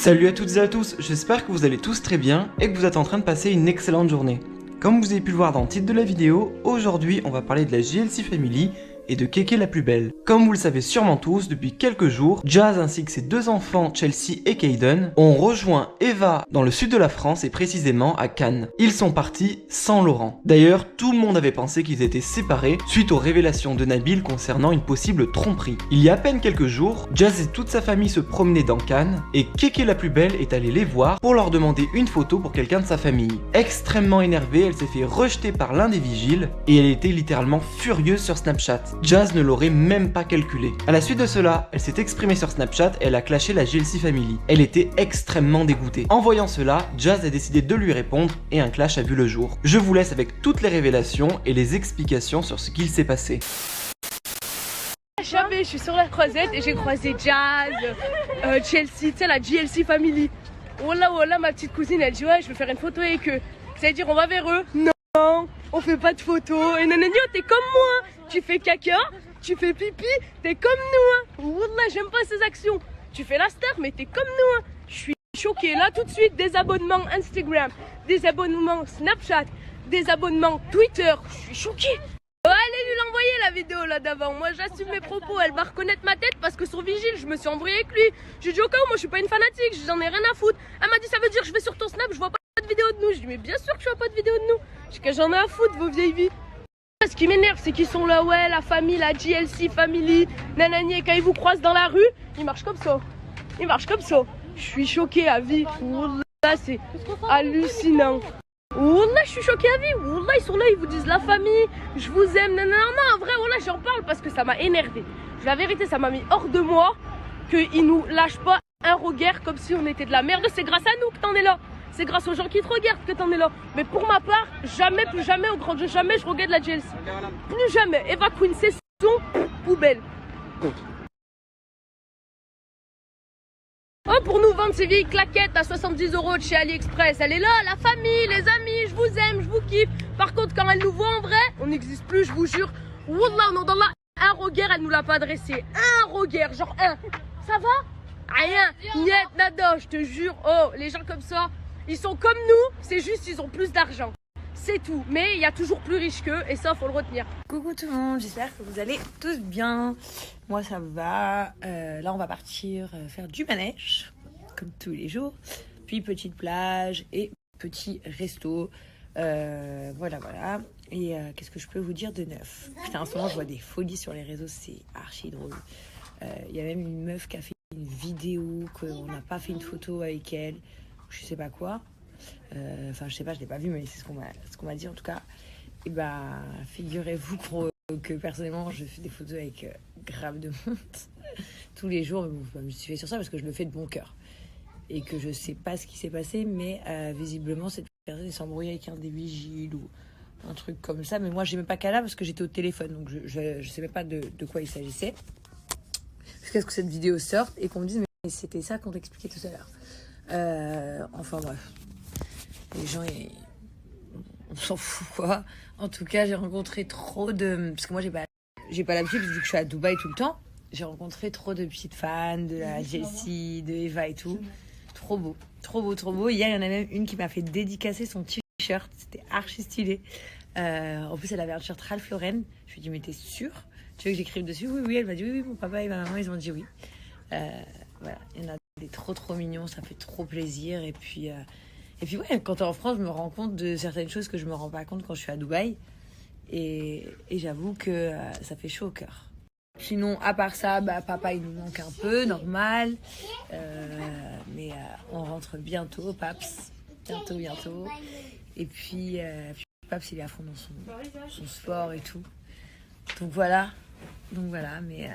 Salut à toutes et à tous, j'espère que vous allez tous très bien et que vous êtes en train de passer une excellente journée. Comme vous avez pu le voir dans le titre de la vidéo, aujourd'hui on va parler de la JLC Family et de Kéké la plus belle. Comme vous le savez sûrement tous, depuis quelques jours, Jazz ainsi que ses deux enfants Chelsea et Caden ont rejoint Eva dans le sud de la France et précisément à Cannes. Ils sont partis sans Laurent. D'ailleurs, tout le monde avait pensé qu'ils étaient séparés suite aux révélations de Nabil concernant une possible tromperie. Il y a à peine quelques jours, Jazz et toute sa famille se promenaient dans Cannes et Kéké la plus belle est allée les voir pour leur demander une photo pour quelqu'un de sa famille. Extrêmement énervée, elle s'est fait rejeter par l'un des vigiles et elle était littéralement furieuse sur Snapchat. Jazz ne l'aurait même pas calculé. À la suite de cela, elle s'est exprimée sur Snapchat et elle a clashé la JLC Family. Elle était extrêmement dégoûtée. En voyant cela, Jazz a décidé de lui répondre et un clash a vu le jour. Je vous laisse avec toutes les révélations et les explications sur ce qu'il s'est passé. Jamais, je suis sur la croisette et j'ai croisé Jazz, Chelsea, tu sais la JLC Family. Wallah, ma petite cousine elle dit ouais je veux faire une photo avec eux. C'est-à-dire on va vers eux. Non, on fait pas de photos. Et nanani, t'es comme moi. Tu fais caca, tu fais pipi, t'es comme nous. Wallah, j'aime pas ces actions. Tu fais la star mais t'es comme nous. Je suis choquée là tout de suite. Des abonnements Instagram, des abonnements Snapchat, des abonnements Twitter. Je suis choquée. Allez lui l'envoyer la vidéo là d'avant. Moi j'assume mes propos, elle va reconnaître ma tête parce que sur Vigile je me suis embrouillée avec lui. J'ai dit au cas où moi je suis pas une fanatique, j'en ai rien à foutre. Elle m'a dit ça veut dire je vais sur ton snap, je vois pas de vidéo de nous. Je dis mais bien sûr que je vois pas de vidéo de nous. Je dis que j'en ai à foutre vos vieilles vies. Ce qui m'énerve c'est qu'ils sont là ouais la famille, la JLC Family, nanani et quand ils vous croisent dans la rue, ils marchent comme ça. Ils marchent comme ça. Je suis choquée à vie. Là c'est hallucinant. Wallah, je suis choquée à vie. Wallah, ils sont là, ils vous disent la famille, je vous aime. Non, en vrai, wallah, j'en parle parce que ça m'a énervé. La vérité, ça m'a mis hors de moi qu'ils nous lâchent pas un regard comme si on était de la merde. C'est grâce à nous que t'en es là. C'est grâce aux gens qui te regardent que t'en es là. Mais pour ma part, jamais, plus jamais, au grand jeu, jamais je regarde la JLC. Plus jamais. Eva Queen, c'est son poubelle. Oh, pour nous vendre ces vieilles claquettes à 70 € de chez AliExpress. Elle est là, la famille, les amis, je vous aime, je vous kiffe. Par contre, quand elle nous voit en vrai, on n'existe plus, je vous jure. Wallah, non, dans la un regard, elle nous l'a pas adressé. Un regard, genre un. Ça va? Rien. Niet, nada, je te jure. Oh, les gens comme ça, ils sont comme nous, c'est juste ils ont plus d'argent. C'est tout. Mais il y a toujours plus riche qu'eux et ça, faut le retenir. Coucou tout le monde, j'espère que vous allez tous bien. Moi ça va. Là on va partir faire du manège, comme tous les jours. Puis petite plage et petit resto. Voilà. Et qu'est-ce que je peux vous dire de neuf? Putain, en ce moment je vois des folies sur les réseaux, c'est archi drôle. Il y a même une meuf qui a fait une vidéo, qu'on n'a pas fait une photo avec elle, je sais pas quoi. Enfin je sais pas, je l'ai pas vu mais c'est ce qu'on m'a dit en tout cas. Et bah figurez-vous que personnellement je fais des photos avec grave de honte tous les jours. Je me suis fait sur ça parce que je le fais de bon cœur et que je sais pas ce qui s'est passé, mais visiblement cette personne s'est embrouillée avec un des vigiles ou un truc comme ça, mais moi j'ai même pas qu'à là parce que j'étais au téléphone, donc je sais même pas de quoi il s'agissait jusqu'à ce que cette vidéo sorte et qu'on me dise mais c'était ça qu'on t'expliquait tout à l'heure. Enfin bref, les gens on s'en fout quoi. En tout cas j'ai rencontré trop de, parce que moi j'ai pas l'habitude vu que je suis à Dubaï tout le temps, j'ai rencontré trop de petites fans de la Jessie, de Eva et tout. Trop beau. Hier il y en a même une qui m'a fait dédicacer son t-shirt, c'était archi stylé. En plus elle avait un t-shirt Ralph Lauren. Je lui ai dit mais t'es sûre, tu veux que j'écrive dessus? Oui, elle m'a dit oui, mon papa et ma maman ils ont dit oui. Voilà, il y en a des trop mignons, ça fait trop plaisir. Et puis ouais, quand t'es en France, je me rends compte de certaines choses que je me rends pas compte quand je suis à Dubaï. Et j'avoue que ça fait chaud au cœur. Sinon, à part ça, papa il nous manque un peu, normal. Mais on rentre bientôt, Paps. Bientôt. Et puis Paps il est à fond dans son sport et tout. Donc voilà, mais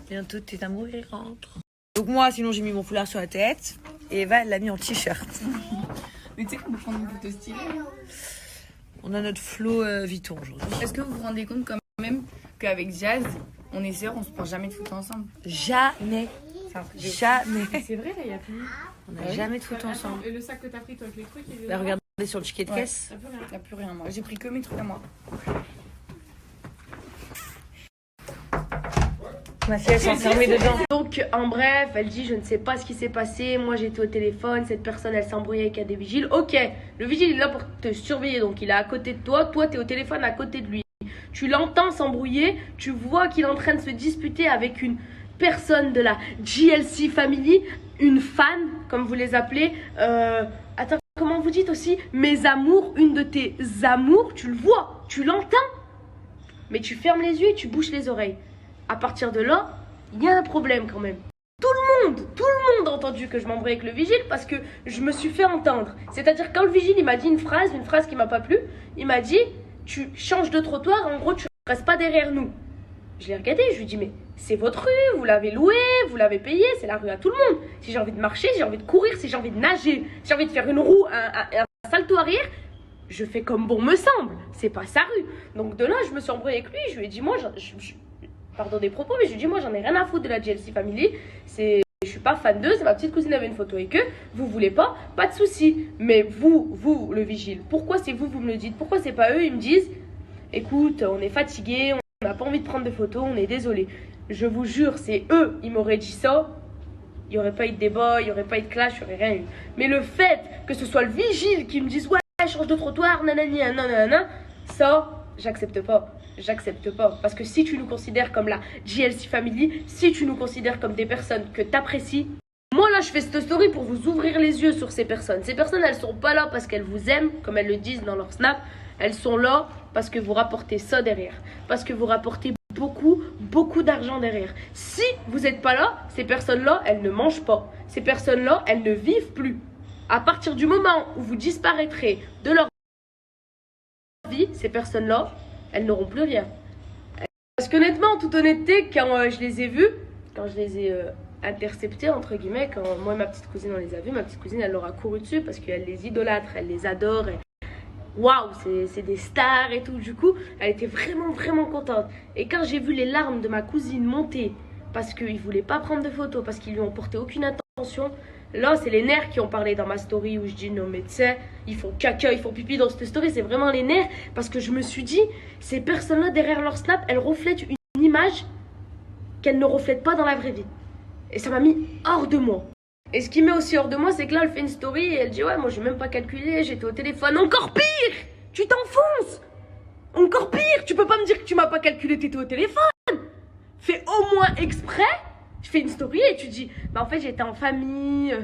bientôt tes amours ils rentrent. Donc moi, sinon j'ai mis mon foulard sur la tête et Eva elle l'a mis en t-shirt. Mais tu sais qu'on peut prendre une photo stylée. On a notre flow Vuitton aujourd'hui. Est-ce que vous vous rendez compte quand même qu'avec Jazz, on est sœurs, on se prend jamais de photos ensemble? Jamais. C'est vrai, là, il y a plus. On n'a jamais de photos ensemble. Et le sac que t'as pris, toi, avec les trucs, il est Bah, regardez sur le ticket de caisse. Il n'y a plus rien, moi. J'ai pris que mes trucs à moi. Ma fille, elle s'est enfermée dedans. Donc, en bref, elle dit je ne sais pas ce qui s'est passé. Moi, j'étais au téléphone. Cette personne, elle s'est embrouillée avec un des vigiles. Ok, le vigile, il est là pour te surveiller. Donc, il est à côté de toi. Toi, tu es au téléphone à côté de lui. Tu l'entends s'embrouiller. Tu vois qu'il est en train de se disputer avec une personne de la GLC Family. Une fan, comme vous les appelez. Attends, comment vous dites aussi? Mes amours, une de tes amours. Tu le vois, tu l'entends. Mais tu fermes les yeux et tu bouches les oreilles. À partir de là, il y a un problème quand même. Tout le monde a entendu que je m'embrouillais avec le vigile parce que je me suis fait entendre. C'est-à-dire quand le vigile il m'a dit une phrase qui m'a pas plu, il m'a dit tu changes de trottoir, en gros tu restes pas derrière nous. Je l'ai regardé, je lui ai dit mais c'est votre rue, vous l'avez louée, vous l'avez payée, c'est la rue à tout le monde. Si j'ai envie de marcher, si j'ai envie de courir, si j'ai envie de nager, si j'ai envie de faire une roue, un salto arrière, je fais comme bon me semble. C'est pas sa rue. Donc de là, je me suis embrouillée avec lui, je lui ai dit moi, pardon des propos, mais je lui ai dit moi j'en ai rien à foutre de la GLC Family. Je suis pas fan d'eux, c'est ma petite cousine avait une photo avec eux, vous voulez pas de souci. Mais vous, le vigile, pourquoi c'est vous me le dites? Pourquoi c'est pas eux? Ils me disent écoute, on est fatigué, on n'a pas envie de prendre de photos, on est désolé. Je vous jure, c'est eux, ils m'auraient dit ça, il n'y aurait pas eu de débat, il n'y aurait pas eu de clash, il n'y aurait rien eu. Mais le fait que ce soit le vigile qui me dise ouais, change de trottoir, nanani, nanana, ça, j'accepte pas. J'accepte pas. Parce que si tu nous considères comme la GLC Family, si tu nous considères comme des personnes que t'apprécies, moi là je fais cette story pour vous ouvrir les yeux sur ces personnes. Ces personnes elles sont pas là parce qu'elles vous aiment, comme elles le disent dans leur snap. Elles sont là parce que vous rapportez ça derrière. Parce que vous rapportez beaucoup d'argent derrière. Si vous n'êtes pas là, ces personnes-là, elles ne mangent pas. Ces personnes-là, elles ne vivent plus. À partir du moment où vous disparaîtrez de leur vie, ces personnes-là, elles n'auront plus rien. Parce qu'honnêtement, en toute honnêteté, quand je les ai vus, quand je les ai interceptés, entre guillemets, quand moi et ma petite cousine, on les a vus, ma petite cousine, elle leur a couru dessus parce qu'elle les idolâtre, elle les adore. Waouh, c'est des stars et tout. Du coup, elle était vraiment contente. Et quand j'ai vu les larmes de ma cousine monter parce qu'ils ne voulaient pas prendre de photos, parce qu'ils lui ont porté aucune attention, là, c'est les nerfs qui ont parlé dans ma story où je dis non, mais tu sais, ils font caca, ils font pipi dans cette story. C'est vraiment les nerfs parce que je me suis dit, ces personnes-là, derrière leur snap, elles reflètent une image qu'elles ne reflètent pas dans la vraie vie. Et ça m'a mis hors de moi. Et ce qui met aussi hors de moi, c'est que là, elle fait une story et elle dit ouais, moi, j'ai même pas calculé, j'étais au téléphone. Encore pire! Tu t'enfonces! Encore pire! Tu peux pas me dire que tu m'as pas calculé, t'étais au téléphone! Fais au moins exprès! Je fais une story et tu dis bah en fait j'étais en famille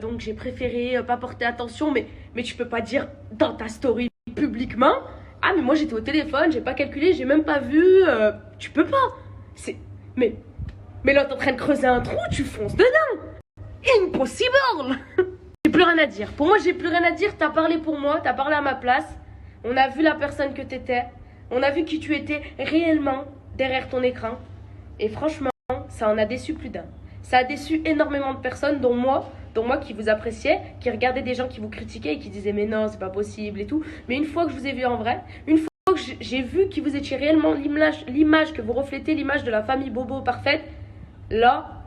donc j'ai préféré pas porter attention mais tu peux pas dire dans ta story publiquement ah mais moi j'étais au téléphone, j'ai pas calculé, j'ai même pas vu tu peux pas. C'est mais là t'es en train de creuser un trou, tu fonces dedans. Impossible. J'ai plus rien à dire. Pour moi j'ai plus rien à dire, t'as parlé pour moi, t'as parlé à ma place. On a vu la personne que t'étais, on a vu qui tu étais réellement derrière ton écran et franchement ça en a déçu plus d'un. Ça a déçu énormément de personnes, dont moi qui vous appréciais, qui regardait des gens qui vous critiquaient et qui disaient mais non, c'est pas possible et tout. Mais une fois que je vous ai vu en vrai, une fois que j'ai vu que vous étiez réellement l'image que vous reflétez, l'image de la famille Bobo parfaite, là,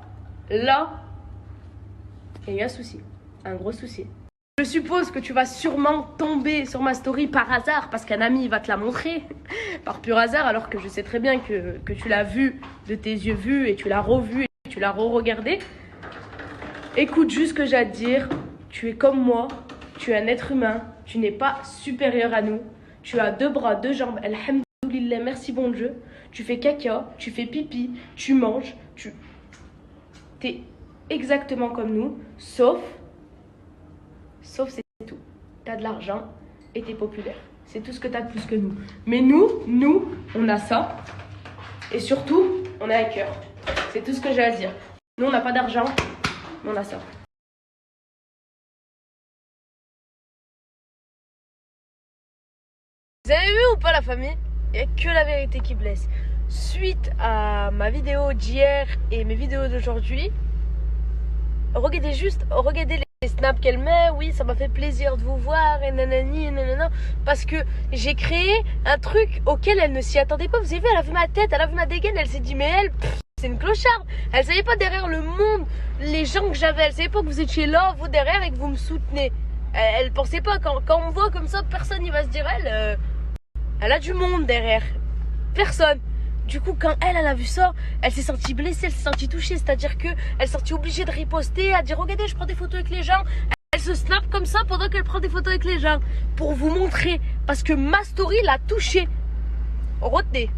il y a eu un souci, un gros souci. Je suppose que tu vas sûrement tomber sur ma story par hasard parce qu'un ami va te la montrer par pur hasard alors que je sais très bien que tu l'as vu de tes yeux vus et tu l'as revu et tu l'as re-regardé. Écoute juste ce que j'ai à te dire, tu es comme moi, tu es un être humain, tu n'es pas supérieur à nous, tu as 2 bras, 2 jambes, alhamdoulilah, merci bon Dieu, tu fais caca, tu fais pipi, tu manges, t'es exactement comme nous, sauf c'est tout. T'as de l'argent et t'es populaire. C'est tout ce que t'as de plus que nous. Mais nous, on a ça. Et surtout, on a un cœur. C'est tout ce que j'ai à dire. Nous, on n'a pas d'argent, mais on a ça. Vous avez vu ou pas la famille? Il n'y a que la vérité qui blesse. Suite à ma vidéo d'hier et mes vidéos d'aujourd'hui, regardez les snaps qu'elle met, oui ça m'a fait plaisir de vous voir et nanani et nanana parce que j'ai créé un truc auquel elle ne s'y attendait pas. Vous avez vu, elle a vu ma tête, elle a vu ma dégaine, elle s'est dit mais elle, c'est une clocharde. Elle savait pas derrière le monde, les gens que j'avais, elle savait pas que vous étiez là, vous derrière et que vous me soutenez. Elle pensait pas, quand on me voit comme ça, personne il va se dire elle a du monde derrière. Personne. Du coup, quand elle a vu ça, elle s'est sentie blessée, elle s'est sentie touchée. C'est-à-dire qu'elle s'est sentie obligée de riposter, à dire regardez, je prends des photos avec les gens. Elle se snap comme ça pendant qu'elle prend des photos avec les gens. Pour vous montrer. Parce que ma story l'a touchée. Retenez.